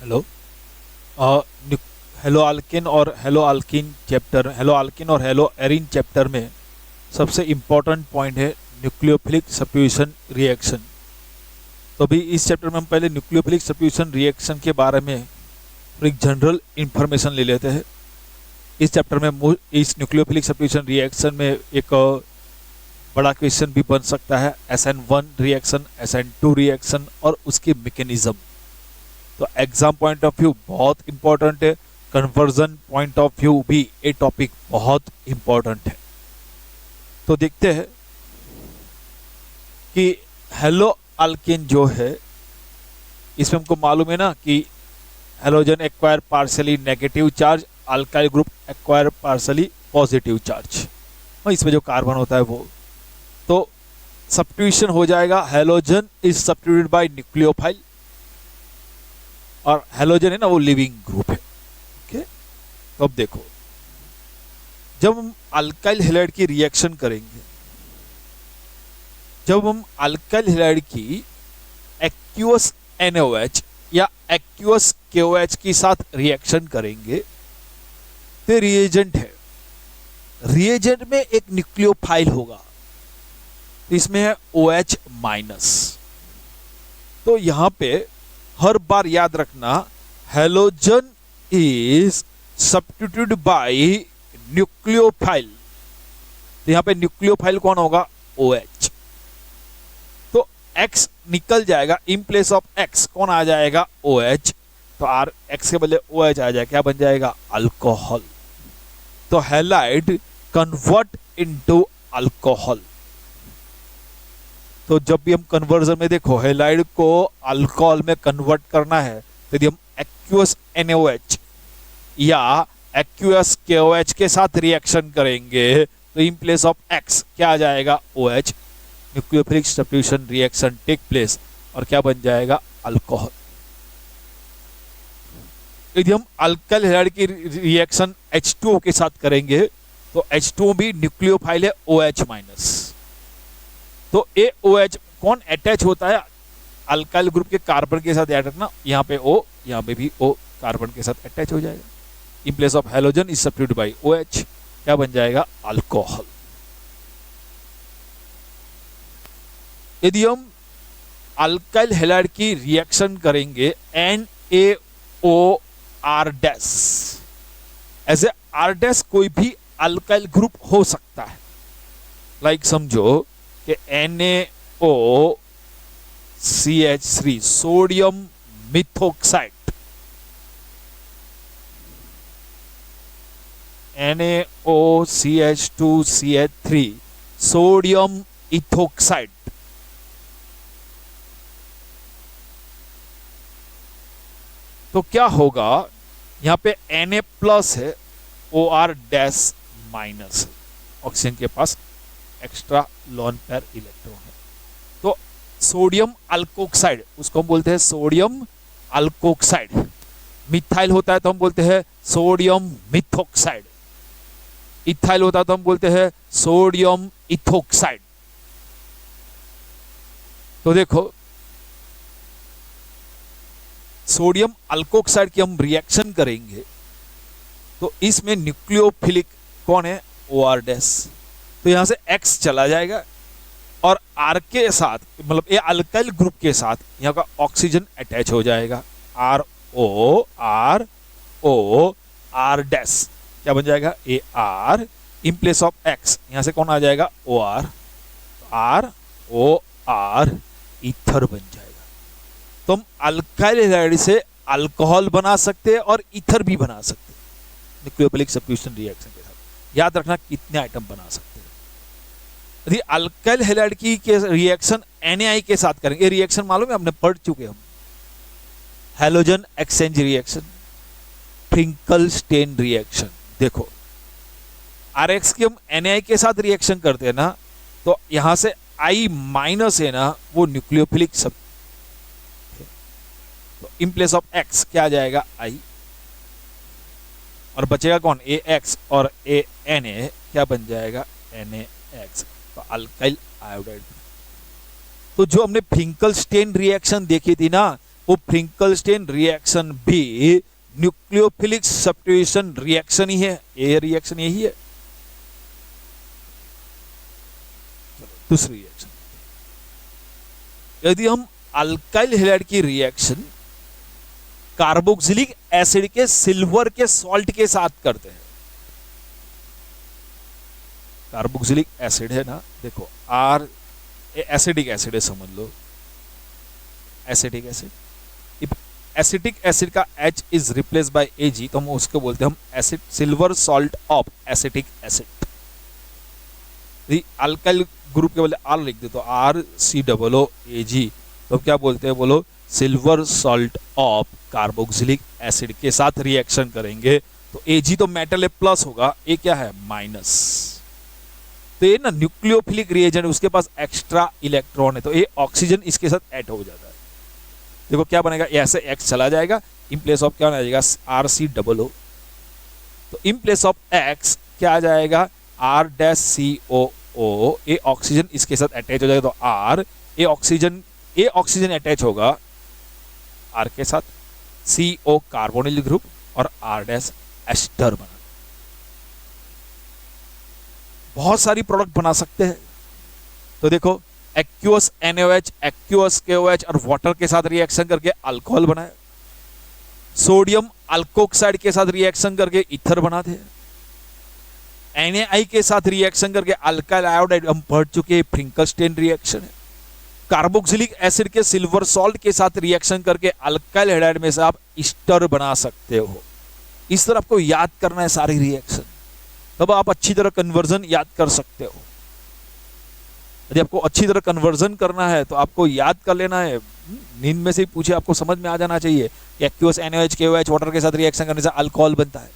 Hello. अ, new- hello alkene और hello alkene chapter, hello alkene और hello Erin chapter में सबसे इम्पोर्टेंट पॉइंट है न्यूक्लियोफिलिक सब्स्टिट्यूशन रिएक्शन। तो अभी इस चैप्टर में हम पहले न्यूक्लियोफिलिक सब्स्टिट्यूशन रिएक्शन के बारे में एक जनरल इंफॉर्मेशन ले लेते हैं। इस चैप्टर में इस न्यूक्लियोफिलिक सब्स्टिट्यूशन रिएक्शन में एक बड़ा क्वेश्चन भी बन सकता है, SN1 रिएक्शन, SN2 रिएक्शन और उसके मैकेनिज्म। तो एग्जाम पॉइंट ऑफ व्यू बहुत इंपॉर्टेंट है, कन्वर्जन पॉइंट ऑफ व्यू भी ये टॉपिक बहुत इंपॉर्टेंट है। तो देखते हैं कि हेलो अल्केन जो है, इसमें हमको मालूम है ना कि halogen acquire partially negative charge, alkyl group acquire partially positive charge, और इसमें जो कार्बन होता है वो। तो सब्स्टिट्यूशन हो जाएगा, halogen is substituted by nucleophile, और हेलोजन है ना वो लिविंग ग्रुप है। ओके, तो अब देखो, जब हम अल्काइल हैलाइड की रिएक्शन करेंगे, जब हम अल्काइल हैलाइड की एक्वियस NaOH या एक्वियस KOH के साथ रिएक्शन करेंगे, तो रिएजेंट है, रिएजेंट में एक न्यूक्लियोफाइल होगा, तो इसमें है OH माइनस। तो यहां पे हर बार याद रखना, halogen is substituted by nucleophile. तो यहां पे न्यूक्लियोफाइल कौन होगा? OH। तो X निकल जाएगा, इन प्लेस ऑफ X कौन आ जाएगा? OH। तो R X के बदले OH आ जाएगा, क्या बन जाएगा? अल्कोहल। तो हैलाइड कन्वर्ट इनटू अल्कोहल। तो जब भी हम कन्वर्जन में देखो, हैलाइड को अल्कोहल में कन्वर्ट करना है, तो यदि हम एक्वियस NaOH या एक्वियस KOH के साथ रिएक्शन करेंगे, तो इन प्लेस ऑफ X क्या आ जाएगा? OH। Nucleophilic substitution reaction take place, और क्या बन जाएगा? अल्कोहल। यदि हम अल्काइल हैलाइड की रिएक्शन H2O के साथ करेंगे, तो H2O भी न्यूक्लियोफाइल है, OH माइनस। तो AOH कौन अटैच होता है? अल्काइल ग्रुप के कार्बन के साथ याद रखना, यहां पे O, यहां पे भी O कार्बन के साथ अटैच हो जाएगा। In place of halogen is substituted by OH, क्या बन जाएगा? अल्कोहल। यदि हम अल्काइल हैलाइड की रिएक्शन करेंगे NaOR एज ए R कोई भी अल्काइल ग्रुप हो सकता है। लाइक समझो कि NaOCH3 sodium methoxide, NaOCH2CH3 sodium ethoxide. तो क्या होगा? यहां पे Na प्लस है, OR माइनस, ऑक्सीजन के पास एक्स्ट्रा लोन पेयर इलेक्ट्रॉन है। तो सोडियम अल्कोक्साइड, उसको हम बोलते हैं सोडियम अल्कोक्साइड। मिथाइल होता है तो हम बोलते हैं सोडियम मिथोक्साइड। इथाइल होता है तो हम बोलते हैं सोडियम इथोक्साइड। तो देखो, सोडियम अल्कोक्साइड की हम रिएक्शन करेंगे, तो इसमें न्यूक्लियोफिलिक कौन है? OR। तो यहां से X चला जाएगा, और R के साथ, मतलब ये अल्काइल ग्रुप के साथ यहां का ऑक्सीजन अटैच हो जाएगा, ROR क्या बन जाएगा? AR। In place of X यहां से कौन आ जाएगा? OR, ROR, ईथर बन जाएगा। तो हम अल्काइल हैलाइड से अल्कोहल बना सकते हैं और ईथर भी बना सकते हैं न्यूक्लियोफिलिक सब्स्टिट्यूशन रिएक्शन के साथ। याद रखना कितने आइटम बना सकते हैं। यदि अल्काइल हैलाइड की रिएक्शन NaI के साथ करेंगे, ये रिएक्शन मालूम है, हमने पढ़ चुके हम, हैलोजन एक्सचेंज रिएक्शन, फिंकलस्टेन रिएक्शन। देखो, RX की हम NaI के साथ रिएक्शन करते हैं ना, तो यहां से I माइनस है ना, वो न्यूक्लियोफिलिक सब, तो इन प्लेस ऑफ X क्या आ जाएगा? I, और बचेगा कौन? AX, और Na क्या बन जाएगा? NaX। तो अल्काइल आयोडाइड। तो जो हमने फिंकलस्टेन रिएक्शन देखी थी ना, वो फ्रिंकलस्टेन रिएक्शन भी न्यूक्लियोफिलिक सब्स्टिट्यूशन रिएक्शन ही है, ये रिएक्शन यही है। दूसरी रिएक्शन, यदि हम अल्काइल हैलाइड की रिएक्शन कार्बोक्सिलिक एसिड के सिल्वर के सॉल्ट के साथ करते हैं, कार्बोक्सिलिक एसिड है ना, देखो आर एसिडिक एसिड है, समझ लो एसिडिक एसिड, एसिटिक एसिड का H is replace by Ag, तो हम उसको बोलते हैं हम acid silver salt of acetic acid. Alkyl group के बोले आर लिख दे तो RCOOAg, तो क्या बोलते हैं बोलो, silver salt of carboxylic acid के साथ रिएक्शन करेंगे तो Ag तो मेटल है प्लस होगा, ये क्या है माइनस, तो ये ना न्यूक्लियोफिलिक रिएजेंट, उसके पास एक्स्ट्रा इलेक्ट्रॉन है, तो ये ऑक्सीजन इसके साथ ऐड हो जाता है। देखो क्या बनेगा, ऐसे X चला जाएगा, इन प्लेस ऑफ क्या आ जाएगा RCOO, तो इन प्लेस ऑफ X क्या आ जाएगा R-COO, ये ऑक्सीजन इसके साथ अटैच हो जाएगा, तो R, ये ऑक्सीजन अटैच होगा R के साथ, CO कार्बोनिल ग्रुप और R- एस्टर बना। बहुत सारी प्रोडक्ट बना सकते हैं, तो देखो एक्यूअस NaOH, एक्यूअस KOH और वाटर के साथ रिएक्शन करके अल्कोहल बनाए, सोडियम अल्कोक्साइड के साथ रिएक्शन करके ईथर बनाते हैं, Na के साथ रिएक्शन करके अल्काइल आयोडाइड, हम पढ़ चुके फ्रिंकलस्टेन रिएक्शन है, कार्बोक्सिलिक एसिड के सिल्वर सॉल्ट के साथ रिएक्शन करके अल्काइल हैलाइड में से आप ईस्टर बना सकते हो। इस तरह आपको याद करना है सारी रिएक्शन, तब आप अच्छी तरह कन्वर्जन याद कर सकते हो। यदि आपको अच्छी तरह कन्वर्जन करना है तो आपको याद कर लेना है, नींद में से ही पूछे आपको समझ में आ जाना चाहिए कि एक्यूअस NaOH KOH वाटर के साथ रिएक्शन करने से अल्कोहल बनता है,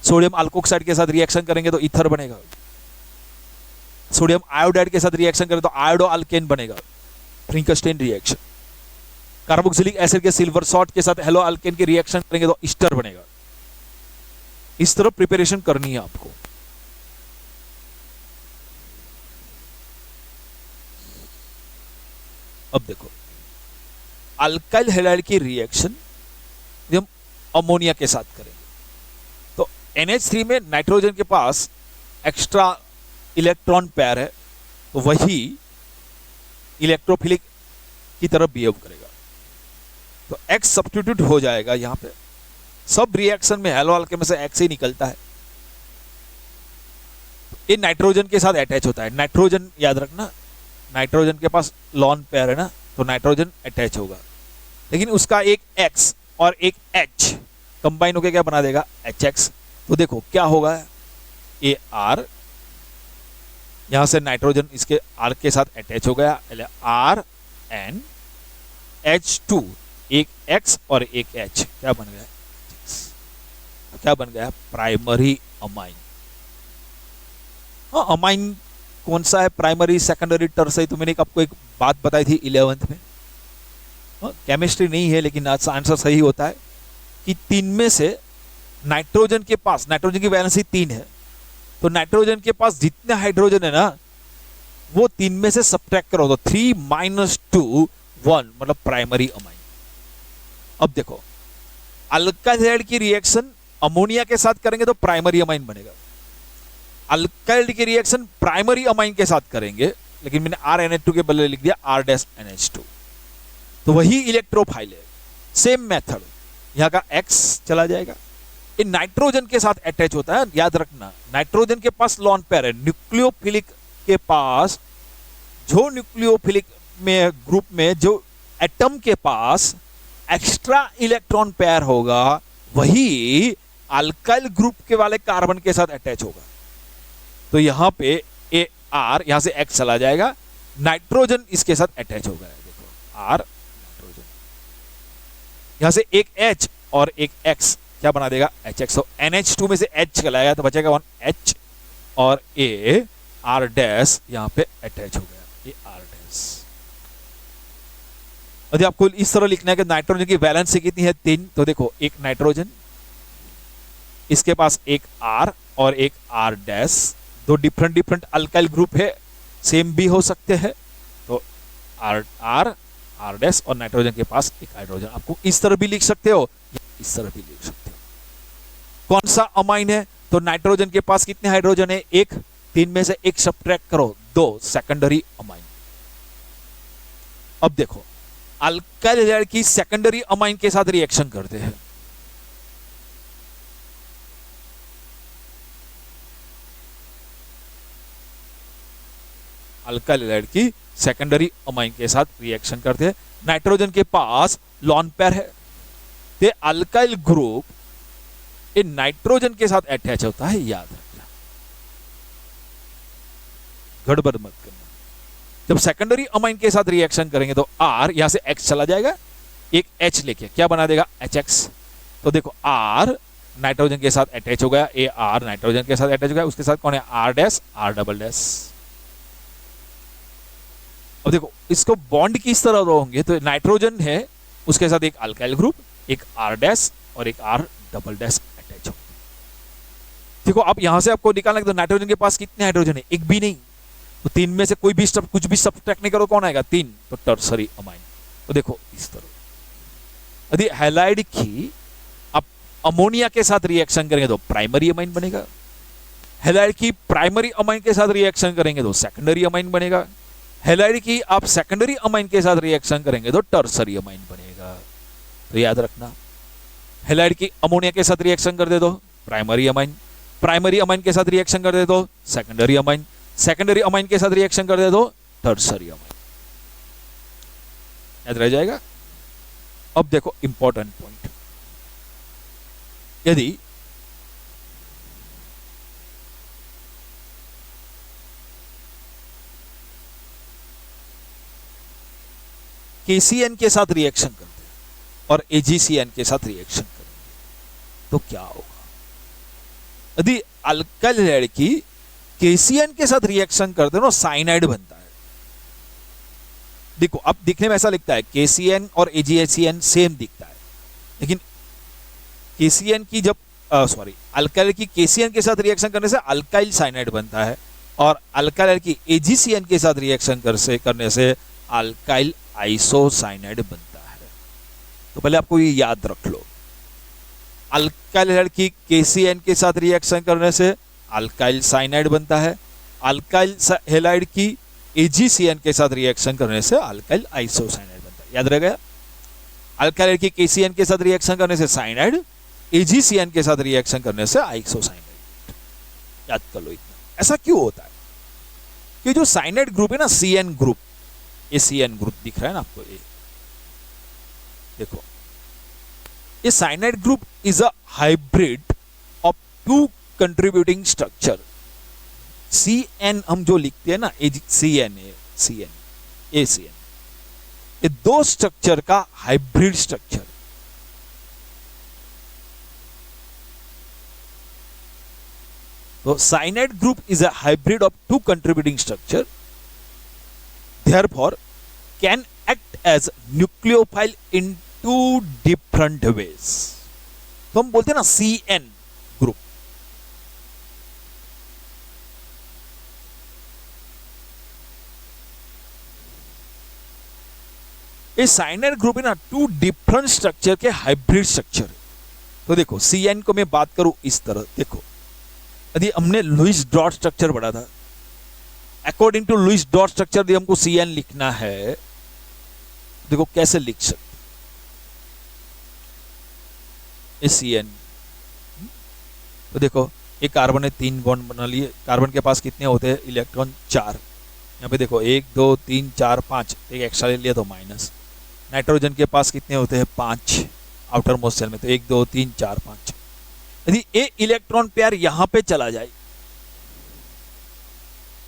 सोडियम अल्कोक्साइड के साथ रिएक्शन करेंगे तो ईथर बनेगा, सोडियम आयोडाइड के साथ रिएक्शन करें तो आयोडो अल्केन बनेगा, फ्रिंकलस्टेन रिएक्शन, कार्बोक्सिलिक एसिड के सिल्वर सॉल्ट के साथ हेलो अल्केन के रिएक्शन करेंगे तो ईस्टर बनेगा। इस तरह प्रिपरेशन करनी है आपको। अब देखो अल्काइल हैलाइड की रिएक्शन हम अमोनिया के साथ करेंगे तो NH3 में नाइट्रोजन के पास एक्स्ट्रा इलेक्ट्रॉन पेयर है, तो वही इलेक्ट्रोफिलिक की तरफ बिहेव करेगा, तो X सब्स्टिट्यूट हो जाएगा। यहां पे सब रिएक्शन में हेलो अल्केन में से X ही निकलता है, ये नाइट्रोजन के साथ अटैच होता है, नाइट्रोजन याद रखना, नाइट्रोजन के पास लॉन पेयर है ना, तो नाइट्रोजन अटैच होगा, लेकिन उसका एक X और एक H कंबाइन होकर क्या बना देगा HX। तो देखो क्या होगा, ये R, यहां से नाइट्रोजन इसके R के साथ अटैच हो गया, RNH2, एक X और एक H, क्या बन गया क्या बन गया प्राइमरी अमाइन। हाँ, अमाइन कौन सा है, प्राइमरी सेकेंडरी टर्सरी, तो मैंने आपको एक बात बताई थी 11th में, केमिस्ट्री नहीं है लेकिन आंसर सही होता है कि 3 में से नाइट्रोजन के पास, नाइट्रोजन की वैलेंसी 3 है, तो नाइट्रोजन के पास जितने हाइड्रोजन है ना वो 3 में से सब्ट्रैक्ट करो तो 3 - 2 1 मतलब प्राइमरी अमाइन। अब देखो अल्काइल हैलाइड की रिएक्शन अमोनिया के साथ करेंगे तो प्राइमरी अमाइन बनेगा, अल्काइल की रिएक्शन प्राइमरी अमाइन के साथ करेंगे, लेकिन मैंने RNH2 के बदले लिख दिया R-NH2, तो वही इलेक्ट्रोफाइल है, सेम मेथड, यहां का X चला जाएगा, ये नाइट्रोजन के साथ अटैच होता है, याद रखना नाइट्रोजन के पास लॉन पेयर है, न्यूक्लियोफिलिक के पास, जो न्यूक्लियोफिलिक में ग्रुप में जो एटम के पास एक्स्ट्रा इलेक्ट्रॉन पेयर होगा वही अल्काइल ग्रुप के वाले कार्बन के साथ अटैच होगा, तो यहां पे ए R, यहां से X चला जाएगा, नाइट्रोजन इसके साथ अटैच हो गया, देखो R नाइट्रोजन, यहां से एक H और एक X क्या बना देगा HX, तो NH2 में से H चला गया तो बचेगा 1 H और A R- यहां पे अटैच हो गया, ये R-। यदि आपको इस तरह लिखना है कि नाइट्रोजन की वैलेंसी कितनी है 3, तो देखो एक नाइट्रोजन, इसके पास एक R और एक R-, दो डिफरेंट अल्काइल ग्रुप है, सेम भी हो सकते हैं, तो R R डैश और नाइट्रोजन के पास एक हाइड्रोजन। आपको इस तरह भी लिख सकते हो या इस तरह भी लिख सकते हो। कौन सा अमाइन है? तो नाइट्रोजन के पास कितने हाइड्रोजन है? एक। 3 में से एक सब्ट्रैक्ट करो, 2 सेकेंडरी अमाइन। अब देखो अल्काइल हैलाइड की सेकेंडरी अमाइन के साथ रिएक्शन करते हैं। अल्काइल हैलाइड की सेकेंडरी अमाइन के साथ रिएक्शन करते हैं। नाइट्रोजन के पास लॉन पेयर है, तो अल्काइल ग्रुप ये नाइट्रोजन के साथ अटैच होता है, याद रखना, गड़बड़ मत करना। जब सेकेंडरी अमाइन के साथ रिएक्शन करेंगे तो R यहां से X चला जाएगा, एक H लेके क्या बना देगा? HX। तो देखो R नाइट्रोजन के साथ अटैच हो गया, AR नाइट्रोजन के साथ अटैच हो गया, उसके साथ कौन है? R dash R double dash. अब देखो इसको बॉन्ड किस तरह होंगे? तो नाइट्रोजन है, उसके साथ एक अल्काइल ग्रुप, एक R डैश और एक R डबल डैश अटैच हो। देखो अब यहां से आपको निकालना है तो नाइट्रोजन के पास कितने हाइड्रोजन है? एक भी नहीं, तो 3 में से कोई भी कुछ भी सब्ट्रैक्ट नहीं करो, कौन आएगा? 3, तो टर्सरी अमाइन। तो देखो इस तरह यदि हैलाइड की आप अमोनिया के साथ रिएक्शन करेंगे तो प्राइमरी अमाइन बनेगा, हैलाइड की प्राइमरी अमाइन के साथ रिएक्शन करेंगे तो सेकेंडरी अमाइन बनेगा, हैलाइड की आप सेकेंडरी अमाइन के साथ रिएक्शन करेंगे तो टर्सरी अमाइन बनेगा। तो याद रखना, हैलाइड की अमोनिया के साथ रिएक्शन कर दे दो प्राइमरी अमाइन, प्राइमरी अमाइन के साथ रिएक्शन कर दे दो सेकेंडरी अमाइन, सेकेंडरी अमाइन के साथ रिएक्शन कर दे दो टर्सरी अमाइन। याद रह जाएगा। अब देखो इंपॉर्टेंट पॉइंट, यदि KCN के साथ रिएक्शन करते हैं और AgCN के साथ रिएक्शन करेंगे तो क्या होगा? यदि अल्काइल हैलाइड की KCN के साथ रिएक्शन करते हैं ना, साइनाइड बनता है। देखो अब दिखने में ऐसा लिखता है KCN और AgCN सेम दिखता है, लेकिन KCN की जब अल्काइल की KCN के साथ रिएक्शन करने से अल्काइल साइनाइड बनता है और अल्काइल की AgCN के साथ रिएक्शन करने से अल्काइल आइसोसाइनाइड बनता है। तो पहले आपको ये याद रख लो, अल्काइल हैलाइड की KCN के साथ रिएक्शन करने से अल्काइल साइनाइड बनता है, अल्काइल हैलाइड की AgCN के साथ रिएक्शन करने से अल्काइल आइसोसाइनाइड बनता है। याद रह गया। अल्काइल की KCN के साथ रिएक्शन करने से साइनाइड, AgCN के साथ रिएक्शन करने से आइसोसाइनाइड। याद कर लो इतना। ऐसा क्यों होता है कि जो साइनाइड ग्रुप है ना, CN ग्रुप, ये CN ग्रुप दिख रहा है ना आपको, ये देखो, ये cyanide group is a hybrid of 2 contributing structure. CN हम जो लिखते हैं ना, AgCN, ACN, ये 2 स्ट्रक्चर का हाइब्रिड स्ट्रक्चर। तो cyanide group is a hybrid of 2 contributing structure, therefore can act as nucleophile in 2 different ways। तो हम बोलते हैं ना CN ग्रुप, ये साइनाइड ग्रुप है ना 2 डिफरेंट स्ट्रक्चर के हाइब्रिड स्ट्रक्चर। तो देखो CN को मैं बात करूं इस तरह, देखो यदि हमने लुईस डॉट स्ट्रक्चर पढ़ा था, according to Lewis dot structure यदि हमको CN लिखना है, देखो कैसे लिख सकते CN। तो देखो एक कार्बन ने 3 बॉन्ड बना लिए, कार्बन के पास कितने होते हैं? इलेक्ट्रॉन 4। यहाँ पे देखो 1 2 3 4 5, एक एक्स्ट्रा ले लिया तो माइनस। नाइट्रोजन के पास कितने होते हैं? 5 आउटर मोस्ट सेल में, तो 1 2 3 4 5। यदि ए इलेक्ट्रॉन पेयर यहां पे चला जाए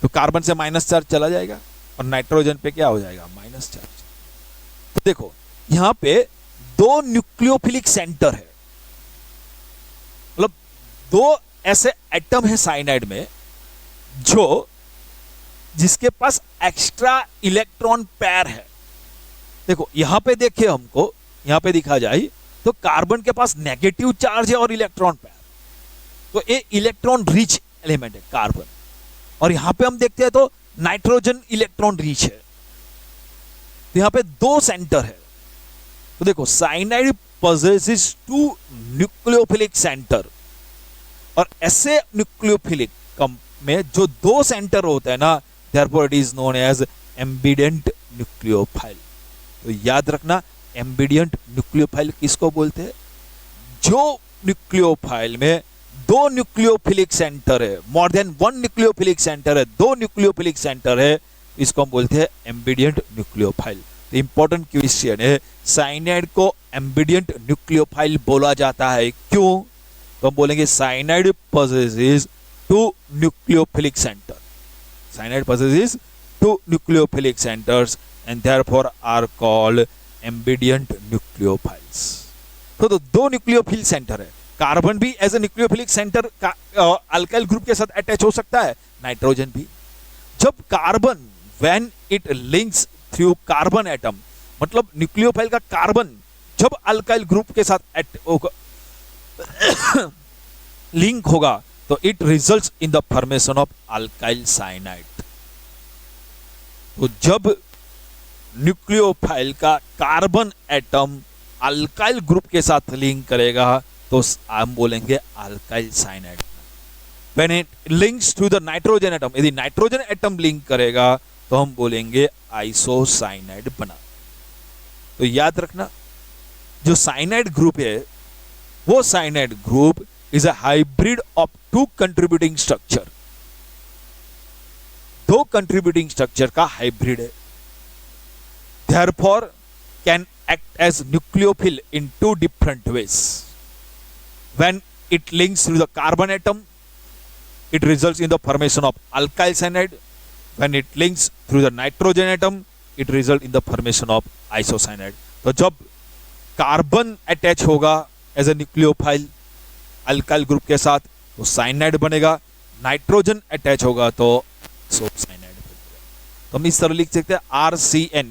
तो कार्बन से -चार्ज चला जाएगा और नाइट्रोजन पे क्या हो जाएगा? -चार्ज। तो देखो यहां पे 2 न्यूक्लियोफिलिक सेंटर है, मतलब 2 ऐसे एटम है साइनाइड में जो जिसके पास एक्स्ट्रा इलेक्ट्रॉन पेयर है। देखो यहां पे देखिए, हमको यहां पे दिखा जाए तो कार्बन के पास नेगेटिव चार्ज है और इलेक्ट्रॉन पेयर, तो ये इलेक्ट्रॉन रिच एलिमेंट है कार्बन। और यहां पे हम देखते हैं तो नाइट्रोजन इलेक्ट्रॉन रिच है। तो यहाँ पे दो सेंटर है। तो देखो cyanide possesses two nucleophilic centre, और ऐसे न्यूक्लियोफिलिक में जो दो सेंटर होते हैं ना, therefore it is known as ambient nucleophile. तो याद रखना एम्बिडेंट न्यूक्लियोफाइल किसको बोलते हैं? जो न्यूक्लियोफाइल में दो न्यूक्लियोफिलिक सेंटर है, more than one nucleophilic centre है, दो न्यूक्लियोफिलिक सेंटर है, इसको हम बोलते हैं एम्बिडेंट न्यूक्लियोफाइल। तो इंपॉर्टेंट क्वेश्चन है, साइनाइड को एम्बिडेंट न्यूक्लियोफाइल बोला जाता है क्यों? तो हम बोलेंगे cyanide possesses two nucleophilic centre, cyanide possesses two nucleophilic centres and therefore are called ambident nucleophiles. तो दो न्यूक्लियोफिल सेंटर है, कार्बन भी as a nucleophilic centre alkyl group के साथ अटैच हो सकता है, नाइट्रोजन भी। जब carbon when it links through carbon atom, मतलब न्यूक्लियोफाइल का कार्बन जब अल्काइल ग्रुप के साथ लिंक होगा तो it results in the formation of alkyl cyanide. तो जब न्यूक्लियोफाइल का कार्बन एटम अल्काइल ग्रुप के साथ लिंक करेगा तो हम बोलेंगे alkyl cyanide. When it links to the nitrogen atom, यदि नाइट्रोजन एटम लिंक करेगा तो हम बोलेंगे आइसोसाइनाइड बना। तो याद रखना जो साइनाइड ग्रुप है वो cyanide group is a hybrid of two contributing structure, दो कंट्रीब्यूटिंग स्ट्रक्चर का हाइब्रिड है। Therefore can act as nucleophile in two different ways. When it links through the carbon atom, it results in the formation of alkyl cyanide. When it links through the nitrogen atom, it results in the formation of isocyanide. तो जब carbon attach होगा as a nucleophile alkyl group के साथ तो cyanide बनेगा, nitrogen attach होगा तो cyanide बनेगा। तो हम इस तरह लिख सकते हैं RCN,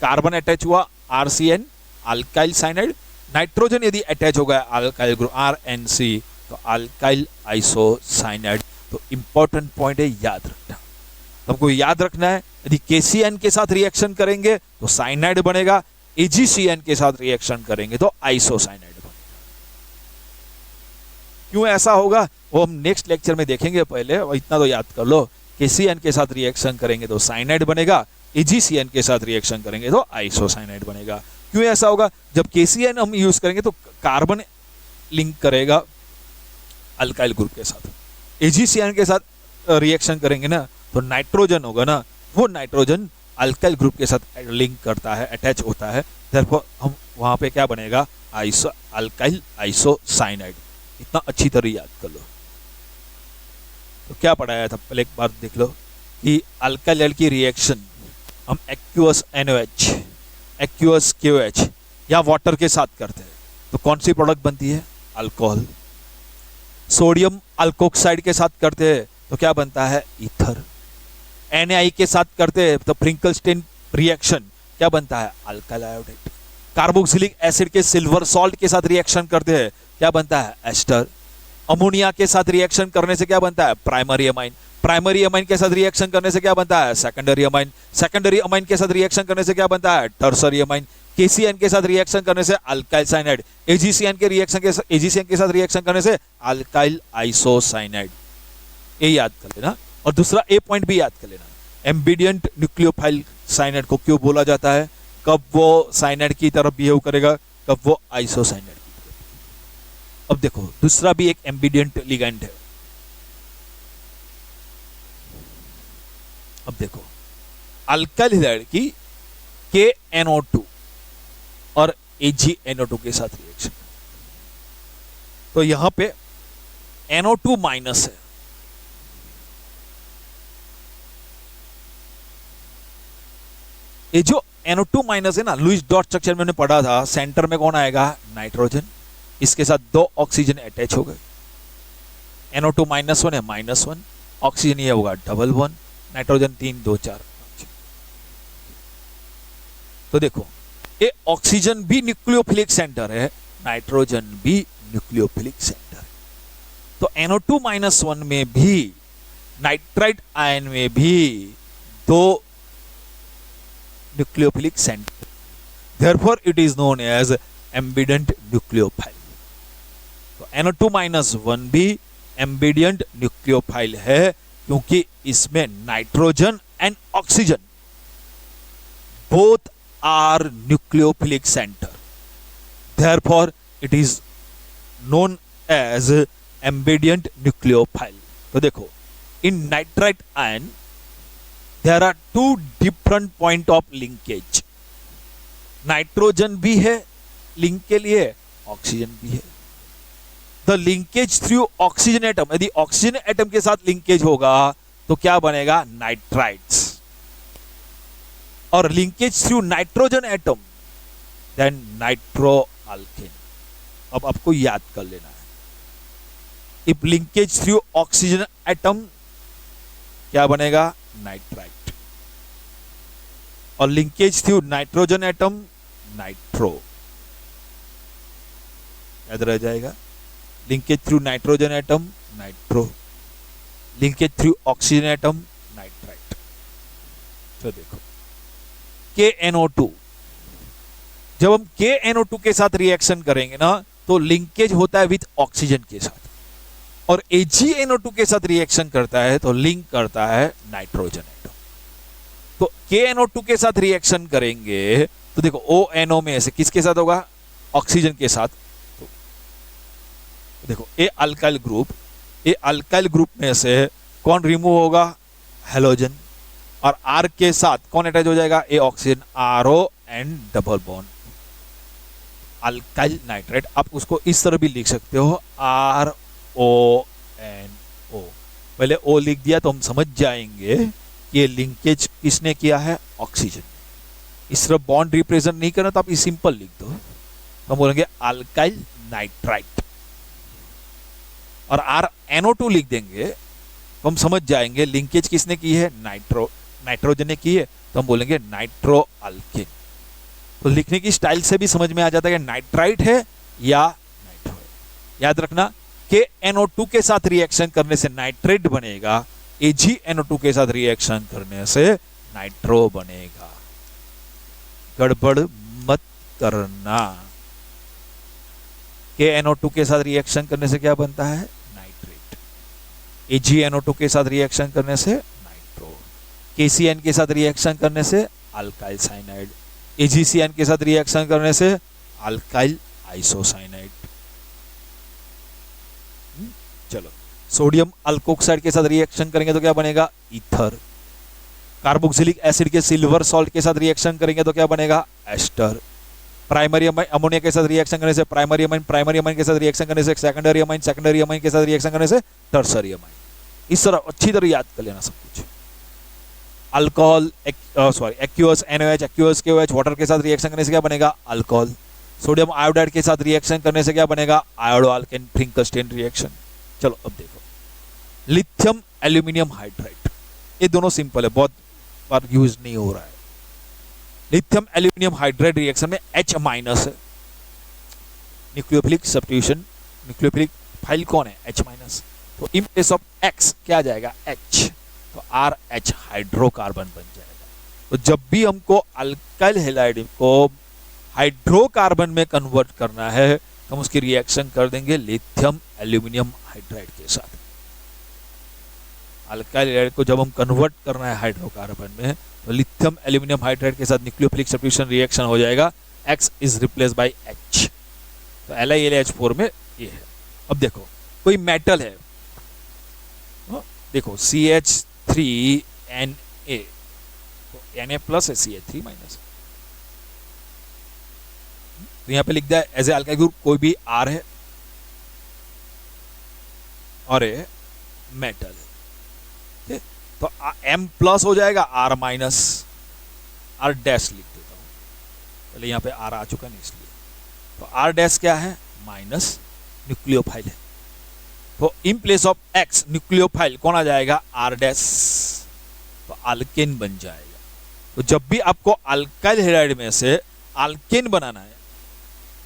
कार्बन अटैच हुआ RCN अल्काइल साइनाइड, नाइट्रोजन यदि अटैच हो गया अल्काइल ग्रुप RNC तो अल्काइल आइसोसाइनाइड। तो इंपॉर्टेंट पॉइंट है, याद रखना। हमको याद रखना है यदि KCN के साथ रिएक्शन करेंगे तो साइनाइड बनेगा, AgCN के साथ रिएक्शन करेंगे तो आइसोसाइनाइड बनेगा। क्यों ऐसा होगा वो हम नेक्स्ट लेक्चर में देखेंगे, पहले और इतना तो याद कर लो, KCN के साथ रिएक्शन करेंगे तो साइनाइड बनेगा, AgCN के साथ रिएक्शन करेंगे तो आइसोसाइनाइड बनेगा। क्यों ऐसा होगा? जब KCN हम यूज करेंगे तो कार्बन लिंक करेगा अल्काइल ग्रुप के साथ, AgCN के साथ रिएक्शन करेंगे ना तो नाइट्रोजन होगा ना, वो नाइट्रोजन अल्काइल ग्रुप के साथ लिंक करता है, अटैच होता है, देयरफॉर हम वहां पे क्या बनेगा अल्काइल आइसोसाइनाइड। इतना अच्छी तरह याद कर लो। तो क्या पढ़ाया था पहले एक बार देख लो कि अल्काइल की रिएक्शन हम एक्वस NaOH, एक्वस KOH या वाटर के साथ करते हैं तो कौन सी प्रोडक्ट बनती है? अल्कोहल। सोडियम अल्कोक्साइड के साथ करते हैं तो क्या बनता है? ईथर। Na के साथ करते हैं तो फ्रिंकलस्टीन रिएक्शन क्या बनता है? Alkyl iodide. कार्बोक्सिलिक एसिड के सिल्वर सॉल्ट के साथ रिएक्शन करते हैं क्या बनता है? एस्टर। अमोनिया के साथ रिएक्शन करने से क्या बनता है? Primary amine. प्राइमरी अमाइन के साथ रिएक्शन करने से क्या बनता है? Secondary amine. सेकेंडरी अमाइन के साथ रिएक्शन करने से क्या बनता है? Tertiary amine. KCN के साथ रिएक्शन करने से अल्काइल साइनाइड। AgCN के साथ रिएक्शन करने से अल्काइल आइसोसाइनाइड। ये याद कर लेना। और दूसरा ए पॉइंट भी याद कर लेना, एम्बिडेंट न्यूक्लियोफाइल साइनाइड को क्यों बोला जाता है, कब वो साइनाइड की तरफ बिहेव करेगा, कब वो आइसोसाइनाइड की तरफ। अब देखो दूसरा भी एक एम्बिडेंट लिगैंड है। अब देखो अल्काइल हैलाइड की KNO2 और AgNO2 के साथ रिएक्शन, तो यहां पे NO2 माइनस है, ये जो NO2 माइनस है ना, लुईस डॉट स्ट्रक्चर में हमने पढ़ा था, सेंटर में कौन आएगा? नाइट्रोजन। इसके साथ दो ऑक्सीजन अटैच हो गए, NO2 -1 है -1, ऑक्सीजन ये होगा +1, नाइट्रोजन 3 2 4 5। तो देखो ये ऑक्सीजन भी न्यूक्लियोफिलिक सेंटर है, नाइट्रोजन भी न्यूक्लियोफिलिक सेंटर है। तो NO2 -1 में भी, नाइट्राइट आयन में भी दो nucleophilic center. Therefore, it is known as ambidient nucleophile. तो NO2 माइनस 1 भी एम्बिडियंट न्यूक्लियोफाइल है क्योंकि इसमें nitrogen and oxygen both are nucleophilic centre. Therefore, it is known as ambidient nucleophile. तो देखो, in nitrite ion there are two different point of linkage. Nitrogen भी है link के लिए, ऑक्सीजन भी है. The linkage through oxygen atom, यदि oxygen atom के साथ लिंकेज होगा तो क्या बनेगा? नाइट्राइट्स. और linkage through nitrogen atom then nitro alkane. अब आपको याद कर लेना है. If linkage through oxygen atom क्या बनेगा? नाइट्राइट. और linkage through nitrogen atom nitro. याद रह जाएगा. Linkage through nitrogen atom nitro, linkage through oxygen atom nitrite. तो देखो KNO2, जब हम KNO2 के साथ रिएक्शन करेंगे ना तो लिंकेज होता है विथ ऑक्सीजन के साथ, और AgNO2 के साथ रिएक्शन करता है तो लिंक करता है नाइट्रोजन एटम. तो KNO2 के साथ रिएक्शन करेंगे तो देखो ONO में से किसके साथ होगा? ऑक्सीजन के साथ. तो देखो ए अल्काइल ग्रुप में से कौन रिमूव होगा? हेलोजन. और R के साथ कौन अटैच हो जाएगा? A oxygen, RO and double bond alkyl nitrate. आप उसको इस तरह भी लिख सकते हो RONO. पहले O लिख दिया तो हम समझ जाएंगे कि ये लिंकेज किसने किया है? ऑक्सीजन. इस तरह बॉन्ड रिप्रेजेंट नहीं करना तो आप इस सिंपल लिख दो. तो हम बोलेंगे अल्काइल नाइट्राइट. और RNO2 लिख देंगे तो हम समझ जाएंगे लिंकेज किसने की है? नाइट्रोजन ने की है, तो हम बोलेंगे नाइट्रो अल्केन. तो लिखने की स्टाइल से भी समझ में आ जाता है कि नाइट्राइट है या नाइट्रो है. याद रखना KNO2 के साथ रिएक्शन करने से नाइट्रेट बनेगा, AgNO2 के साथ रिएक्शन करने से नाइट्रो बनेगा. गड़बड़ मत करना. KNO2 के साथ रिएक्शन करने से क्या बनता है? नाइट्रेट. AgNO2 के साथ रिएक्शन करने से नाइट्रो. KCN के साथ रिएक्शन करने से अल्काइल साइनाइड. AgCN के साथ रिएक्शन करने से अल्काइल आइसोसाइनाइड. चलो, सोडियम अल्कोक्साइड के साथ रिएक्शन करेंगे तो क्या बनेगा? ईथर. कार्बोक्सिलिक एसिड के सिल्वर सॉल्ट के साथ रिएक्शन करेंगे तो क्या बनेगा? एस्टर. प्राइमरी अमोनिया के साथ रिएक्शन करने से प्राइमरी अमाइन के साथ रिएक्शन करने से सेकेंडरी अमाइन के साथ रिएक्शन करने से टर्सरी अमाइन. इस तरह अच्छी तरह याद कर लेना सब कुछ. अल्कोहल एक्यूअस NaOH, एक्यूअस KOH वाटर के साथ रिएक्शन करने से क्या बनेगा? अल्कोहल. सोडियम आयोडाइड के साथ रिएक्शन करने से क्या बनेगा? Iodo alkane. Finkelstein reaction. चलो अब देखो, लिथियम एल्यूमिनियम हाइड्राइड. ये दोनों सिंपल है, बहुत बार यूज नहीं हो रहा है. लिथियम एल्यूमिनियम हाइड्राइड रिएक्शन में H माइनस है. न्यूक्लियोफिलिक सब्स्टिट्यूशन, न्यूक्लियोफिलिक फाइल कौन है? H minus. तो इन प्लेस ऑफ X क्या आ जाएगा? H. तो RH हाइड्रोकार्बन बन जाएगा. तो जब भी हमको अल्काइल हैलाइड को हाइड्रोकार्बन में कन्वर्ट करना है तो हम उसकी रिएक्शन कर देंगे लिथियम एल्यूमिनियम हाइड्राइड के साथ. अल्काइल हैलाइड को जब हम कन्वर्ट करना है हाइड्रोकार्बन में तो लिथियम एल्यूमिनियम हाइड्राइड के साथ न्यूक्लियोफिलिक सब्स्टिट्यूशन रिएक्शन हो जाएगा. X is replace by H. तो LiLH4 में ये है. अब देखो कोई मेटल है, देखो CH3Na, तो Na प्लस है, CH3 माइनस. तो यहां पे लिख दिया एज ए अल्काइल ग्रुप कोई भी R है और ए मेटल है. तो M प्लस हो जाएगा, R माइनस, R डैश लिख देता हूं. पहले यहां पे R आ चुका नहीं इसलिए. तो R डैश क्या है? माइनस न्यूक्लियोफाइल है. तो इन प्लेस ऑफ X न्यूक्लियोफाइल कौन आ जाएगा? R dash. तो अल्केन बन जाएगा. तो जब भी आपको अल्काइल हैलाइड में से अल्केन बनाना है,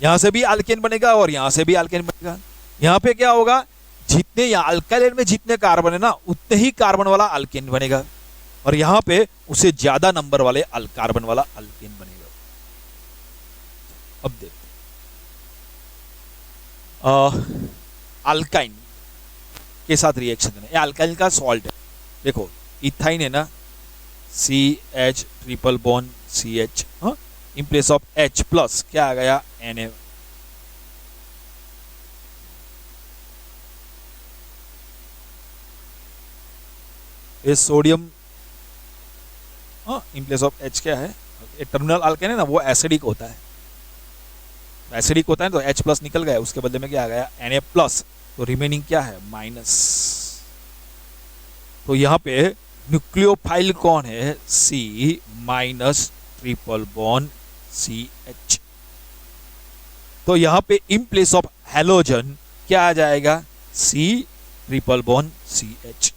यहां से भी अल्केन बनेगा और यहां से भी अल्केन बनेगा. यहां पे क्या होगा? जितने यहां अल्काइल में जितने कार्बन है ना उतने ही कार्बन वाला अल्केन बनेगा, और यहां पे उससे ज्यादा नंबर वाले कार्बन वाला अल्केन बनेगा। अब देखते अल्काइन के साथ रिएक्शन करना। ये अल्काइन का सॉल्ट है, देखो इथाइन है ना, CH triple bond CH, in place of H plus क्या आ गया Na। ये sodium, in place of H क्या है, ये टर्मिनल अल्केन है ना, वो एसिडिक होता है, एसिडिक होता है तो H प्लस निकल गया, उसके बदले में क्या आ गया Na प्लस, तो रिमेनिंग क्या है माइनस। तो यहां पे न्यूक्लियोफाइल कौन है, C minus triple bond CH। तो यहां पे इन प्लेस ऑफ हेलोजन क्या आ जाएगा, C ट्रिपल बॉन्ड CH।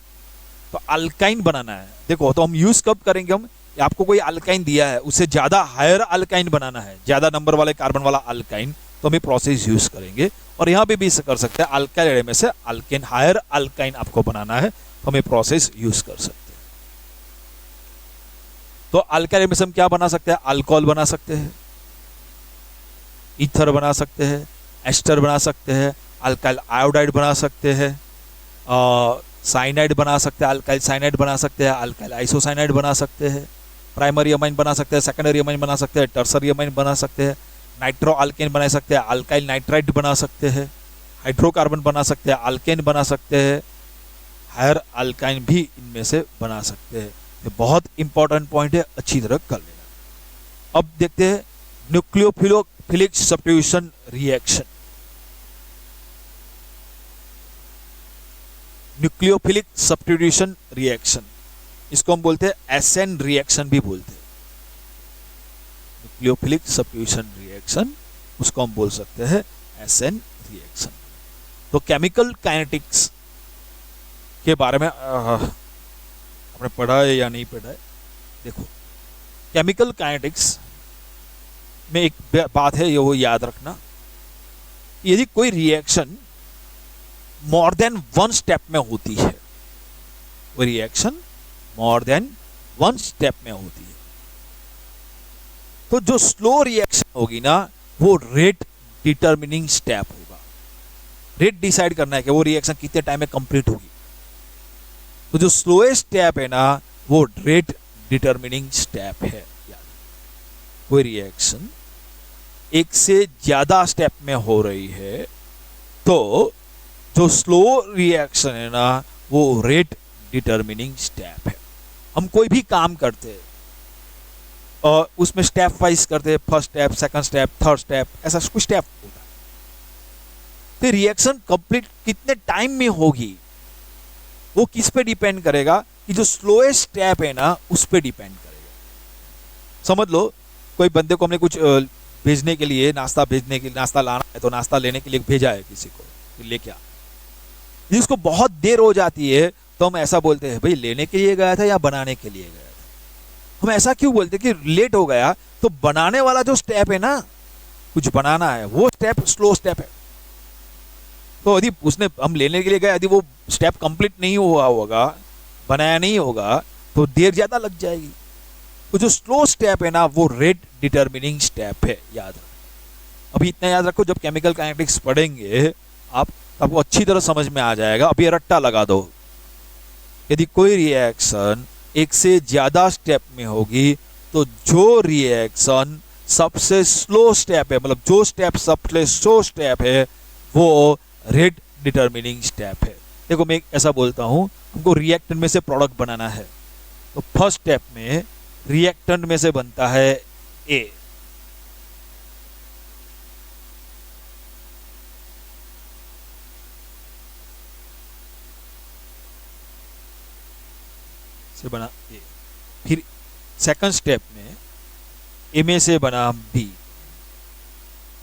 तो अल्काइन बनाना है, देखो तो हम यूज कब करेंगे, हम आपको कोई अल्काइन दिया है उससे ज्यादा हायर अल्काइन बनाना है, ज्यादा नंबर वाले कार्बन वाला अल्काइन, तो हम ये प्रोसेस यूज करेंगे। और यहां पे भी कर सकते हैं, अल्काइल में से अल्केन हायर अल्काइन आपको बनाना है, तो हम ये प्रोसेस यूज कर सकते हैं। तो अल्काइल में से हम क्या बना सकते हैं, अल्कोहल बना सकते हैं, ईथर बना सकते हैं, एस्टर बना सकते हैं, अल्काइल आयोडाइड बना सकते हैं, साइनाइड बना सकते हैं, अल्काइल साइनाइड बना सकते हैं, अल्काइल आइसोसाइनाइड बना सकते हैं, प्राइमरी अमाइन बना सकते हैं, सेकेंडरी अमाइन बना सकते हैं, टर्सरी अमाइन बना सकते हैं, नाइट्रो अल्केन बना सकते हैं, अल्काइल नाइट्राइड बना सकते हैं, हाइड्रोकार्बन बना सकते हैं, अल्केन बना सकते हैं, हायर अल्काइन भी इनमें से बना सकते हैं। ये बहुत इंपॉर्टेंट पॉइंट है, अच्छी तरह कर लेना। अब देखते हैं nucleophilic substitution reaction. Nucleophilic substitution reaction, इसको हम बोलते हैं एसएन रिएक्शन भी बोलते हैं। न्यूक्लियोफिलिक सब्स्टिट्यूशन रिएक्शन, उसको हम बोल सकते हैं एसएन रिएक्शन। तो केमिकल काइनेटिक्स के बारे में आपने पढ़ा है या नहीं पढ़ा है, देखो केमिकल काइनेटिक्स में एक बात है, ये वो याद रखना, यदि कोई रिएक्शन मोर देन वन स्टेप में होती है, वो रिएक्शन मोर देन वन स्टेप में होती है, तो जो स्लो रिएक्शन होगी ना, वो रेट डिटरमिनिंग स्टेप होगा। रेट डिसाइड करना है कि वो रिएक्शन कितने टाइम में कंप्लीट होगी। तो जो स्लोएस्ट स्टेप है ना, वो रेट डिटरमिनिंग स्टेप है। कोई रिएक्शन एक से ज्यादा स्टेप में हो रही है, तो जो स्लो रिएक्शन है ना, वो रेट डिटरमिनिंग स्टेप है। हम कोई भी काम करते हैं और उसमें स्टेप वाइज करते हैं, first step, second step, third step, ऐसा कुछ स्टेप होता है। तो रिएक्शन कंप्लीट कितने टाइम में होगी, वो किस पे डिपेंड करेगा, कि जो स्लोएस्ट स्टेप है ना, उस पे डिपेंड करेगा। समझ लो कोई बंदे को हमने कुछ भेजने के लिए, नाश्ता भेजने के लिए, नाश्ता लाना है, तो नाश्ता लेने के लिए भेजा है किसी को, लेके आ, जिसको बहुत देर हो जाती है, तो हम ऐसा बोलते हैं, भाई लेने के लिए गया था या बनाने के लिए गया था। हम ऐसा क्यों बोलते कि लेट हो गया, तो बनाने वाला जो स्टेप है ना, कुछ बनाना है, वो स्टेप स्लो स्टेप है। तो यदि उसने, हम लेने के लिए गए, यदि वो स्टेप कंप्लीट नहीं हुआ होगा, बनाया नहीं होगा, तो देर ज्यादा लग जाएगी। तो जो स्लो स्टेप है ना, वो रेट डिटरमिनिंग स्टेप है, याद रखो। अभी इतना याद रखो, जब केमिकल काइनेटिक्स पढ़ेंगे आप, आपको अच्छी तरह समझ में आ जाएगा। अब ये रट्टा लगा दो, यदि कोई रिएक्शन एक से ज्यादा स्टेप में होगी, तो जो रिएक्शन सबसे स्लो स्टेप है, मतलब जो स्टेप सबसे स्लो स्टेप है, वो रेट डिटरमिनिंग स्टेप है। देखो मैं ऐसा बोलता हूं, हमको रिएक्टेंट में से प्रोडक्ट बनाना है, तो फर्स्ट स्टेप में रिएक्टेंट में से बनता है ए, से बना ए, फिर सेकंड स्टेप में ए में से बना बी,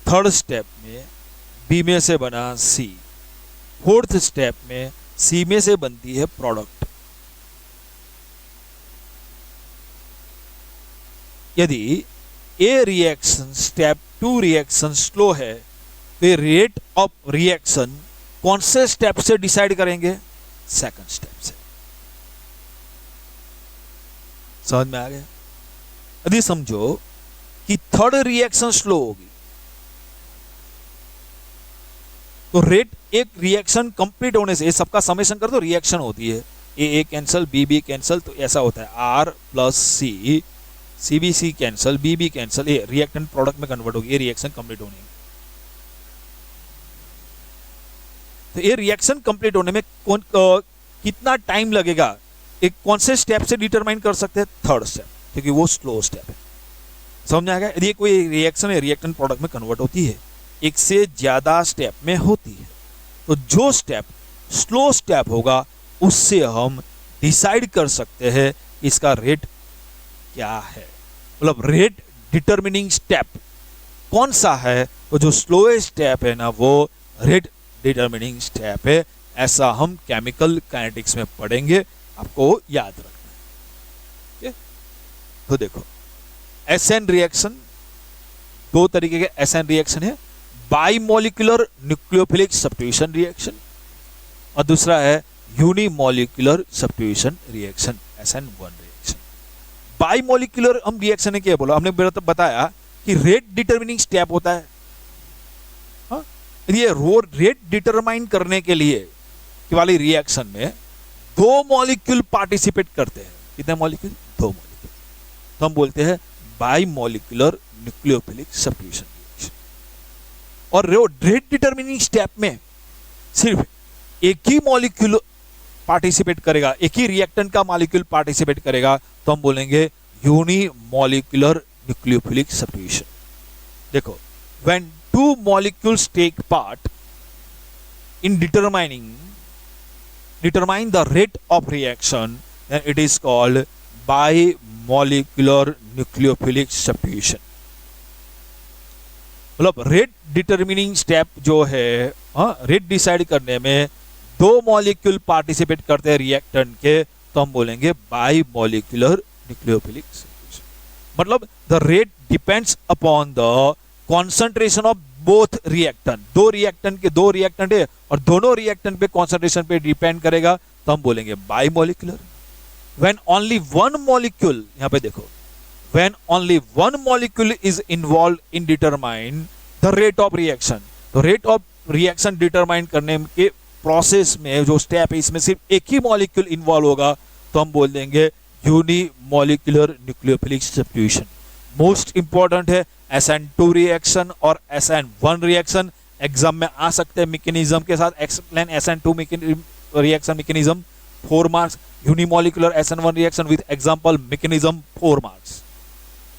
थर्ड स्टेप में बी में से बना सी, फोर्थ स्टेप में सी में से बनती है प्रोडक्ट। यदि ए रिएक्शन स्टेप 2 रिएक्शन स्लो है, तो रेट ऑफ रिएक्शन कौन से स्टेप से डिसाइड करेंगे, सेकंड स्टेप से। समझ में आ गया? यदि समझो कि थर्ड रिएक्शन स्लो होगी तो रेट, एक रिएक्शन कंप्लीट होने से, सबका समेशन कर दो, रिएक्शन होती है ए कैंसल, बी कैंसल, तो ऐसा होता है R plus C, C cancel, B cancel, A reactant product में कन्वर्ट होगी, ये रिएक्शन कंप्लीट होने में। तो ये रिएक्शन कंप्लीट होने में कितना टाइम लगेगा, एक कौन से स्टेप से डिटरमाइन कर सकते हैं? थर्ड स्टेप, क्योंकि वो स्लो स्टेप है। समझ में आएगा? यदि कोई रिएक्शन है रिएक्टेंट प्रोडक्ट में कन्वर्ट होती है, एक से ज्यादा स्टेप में होती है, तो जो स्टेप स्लो स्टेप होगा उससे हम डिसाइड कर सकते हैं इसका रेट क्या है। मतलब रेट डिटरमिनिंग स्टेप कौन सा है, तो जो स्लोएस्ट स्टेप है ना वो रेट डिटरमिनिंग स्टेप है। ऐसा हम केमिकल काइनेटिक्स में पढ़ेंगे, आपको याद रखना है। तो देखो एसएन रिएक्शन, दो तरीके के एसएन रिएक्शन है, बाइमोलिकुलर न्यूक्लियोफिलिक सब्स्टिट्यूशन रिएक्शन और दूसरा है unimolecular substitution reaction, SN1 reaction. Bimolecular हम रिएक्शन है क्या बोला, हमने बताया कि रेट डिटरमिनिंग स्टेप होता है। हाँ? ये रेट डिटरमाइन करने के लिए वाली रिएक्शन में दो मॉलिक्यूल पार्टिसिपेट करते हैं। कितने मॉलिक्यूल? दो मॉलिक्यूल, तो हम बोलते हैं बाइमोलिकुलर न्यूक्लियोफिलिक सब्स्टिट्यूशन रिएक्शन। और रेट डिटरमिनिंग स्टेप में सिर्फ एक ही मॉलिक्यूल पार्टिसिपेट करेगा, एक ही रिएक्टेंट का मॉलिक्यूल पार्टिसिपेट करेगा, तो हम बोलेंगे यूनिमोलिकुलर न्यूक्लियोफिलिक सब्स्टिट्यूशन। देखो, when two molecules take part in determine the rate of reaction, then it is called bimolecular nucleophilic substitution। मतलब रेट डिटरमिनिंग स्टेप जो है, रेट डिसाइड करने में दो मॉलिक्यूल पार्टिसिपेट करते हैं रिएक्टेंट के, तो हम बोलेंगे बाइमोलिकुलर न्यूक्लियोफिलिक सब्स्टिट्यूशन। मतलब the rate depends upon the concentration of both reactant. दो रिएक्टेंट है और दोनों रिएक्टेंट पे कॉन्सेंट्रेशन पे डिपेंड करेगा, तो हम बोलेंगे बाइमोलिकुलर। व्हेन ओनली वन मॉलिक्यूल, यहां पे देखो, when only one molecule is involve in determine the rate of reaction, तो रेट ऑफ रिएक्शन डिटरमाइन करने के प्रोसेस में जो स्टेप है इसमें सिर्फ एक ही मॉलिक्यूल इन्वॉल्व होगा, तो हम बोल देंगे unimolecular nucleophilic substitution. Most important है SN2 रिएक्शन और SN1 रिएक्शन, एग्जाम में आ सकते हैं मैकेनिज्म के साथ। Explain SN2 reaction mechanism 4 marks, unimolecular SN1 reaction with example mechanism 4 marks.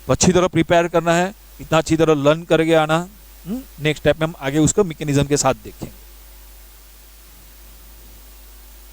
तो अच्छी तरह प्रिपेयर करना है, इतना अच्छी तरह लर्न करके आना। नेक्स्ट स्टेप में हम आगे उसको मैकेनिज्म के साथ देखेंगे।